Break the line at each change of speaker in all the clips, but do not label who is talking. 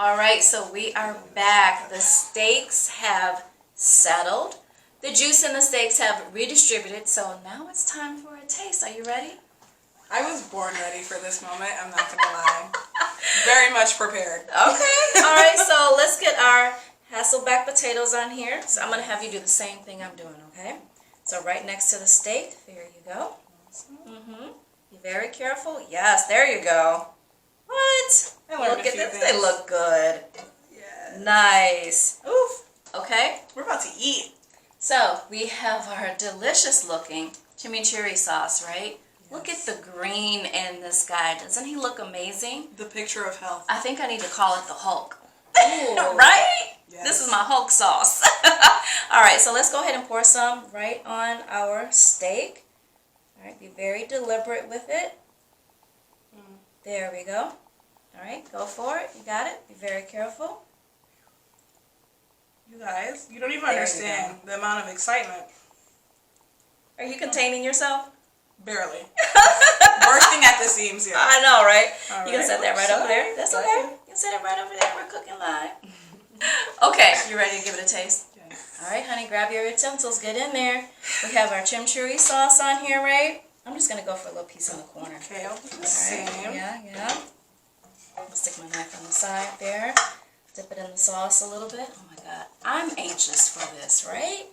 All right, so we are back. The steaks have settled. The juice in the steaks have redistributed, so now it's time for a taste. Are you ready?
I was born ready for this moment, I'm not gonna lie. Very much prepared.
Okay. All right, so let's get our Hasselback potatoes on here. So I'm gonna have you do the same thing I'm doing, okay? So right next to the steak, there you go. Be very careful. Yes, there you go. What? Look at this. They look good.
Yeah.
Nice. Oof. Okay.
We're about to eat.
So we have our delicious looking chimichurri sauce, right? Yes. Look at the green in this guy. Doesn't he look amazing?
The picture of health.
I think I need to call it the Hulk. Right? Yes. This is my Hulk sauce. All right, so let's go ahead and pour some right on our steak. All right, be very deliberate with it. There we go. All right, go for it. You got it. Be very careful.
You guys, you don't even understand the amount of excitement.
Are you containing yourself?
Barely. Bursting at the seams here.
I know, right?
All
you can set that right over there. That's okay. You can set it right over there. We're cooking live. Okay, you ready to give it a taste?
Yes.
All right, honey, grab your utensils. Get in there. We have our chimichurri sauce on here, right? I'm just going to go for a little piece in the corner.
Okay, I'll do the
same.
same.
Yeah. I'll stick my knife on the side there. Dip it in the sauce a little bit. Oh my God. I'm anxious for this, right?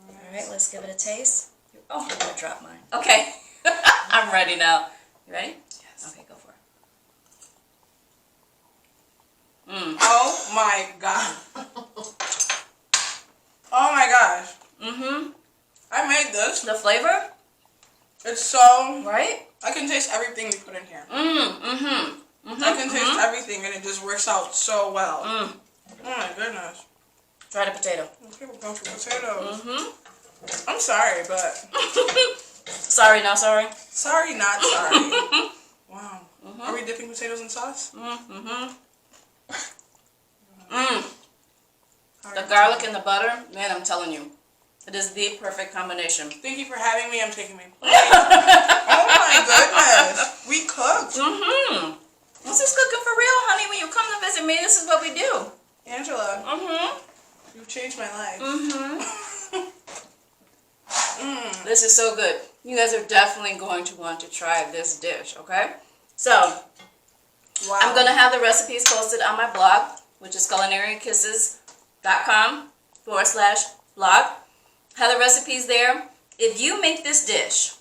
All right, let's give it a taste. Oh, I'm going to drop mine. Okay. I'm ready now. You ready?
Yes.
Okay, go for it.
Oh my God. Oh my gosh. I made this.
The flavor?
It's so...
Right?
I can taste everything we put in here. I can taste everything and it just works out so well. Oh my goodness.
Try the potato.
Okay, we're going for potatoes. I'm sorry, but...
Sorry, not sorry?
Sorry, not sorry. Wow. Are we dipping potatoes in sauce?
The garlic and the butter, man, I'm telling you. It is the perfect combination.
Thank you for having me. I'm taking my plate. Oh my goodness. We cooked.
This is cooking for real, honey. When you come to visit me, this is what we do.
Angela. You've changed my life.
This is so good. You guys are definitely going to want to try this dish, okay? So,
Wow.
I'm going to have the recipes posted on my blog, which is culinarykisses.com/blog. Have the recipes there. If you make this dish,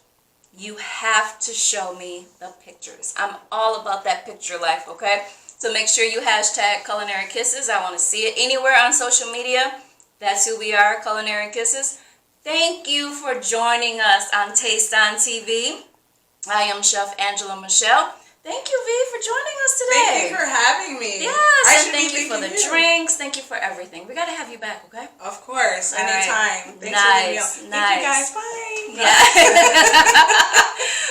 you have to show me the pictures. I'm all about that picture life, okay? So make sure you hashtag Culinary Kisses. I want to see it anywhere on social media. That's who we are, Culinary Kisses. Thank you for joining us on Taste on TV. I am Chef Angela Michelle. Thank you, V, for joining us today.
Thank you for having me.
Yes, and thank you for the drinks. Thank you for everything. We got to have you back, okay?
Of course,
All
anytime.
Right.
Thanks for having me on.
Nice.
Thank you guys. Bye.
Yeah.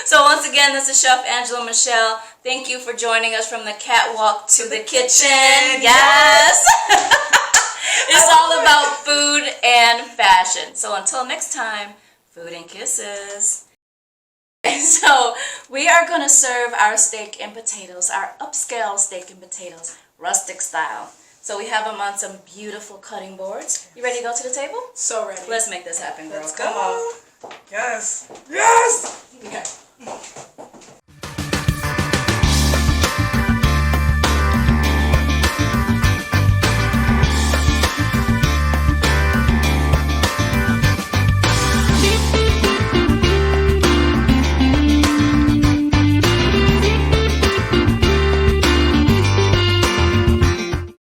So once again, this is Chef Angela Michelle. Thank you for joining us from the catwalk to the kitchen. Yes. It's all about food and fashion. So until next time, food and kisses. So we are going to serve our steak and potatoes, our upscale steak and potatoes, rustic style. So we have them on some beautiful cutting boards. You ready to go to the table?
So ready.
Let's make this happen, girl.
Let's
Come on.
go. Yes. Yes. Okay.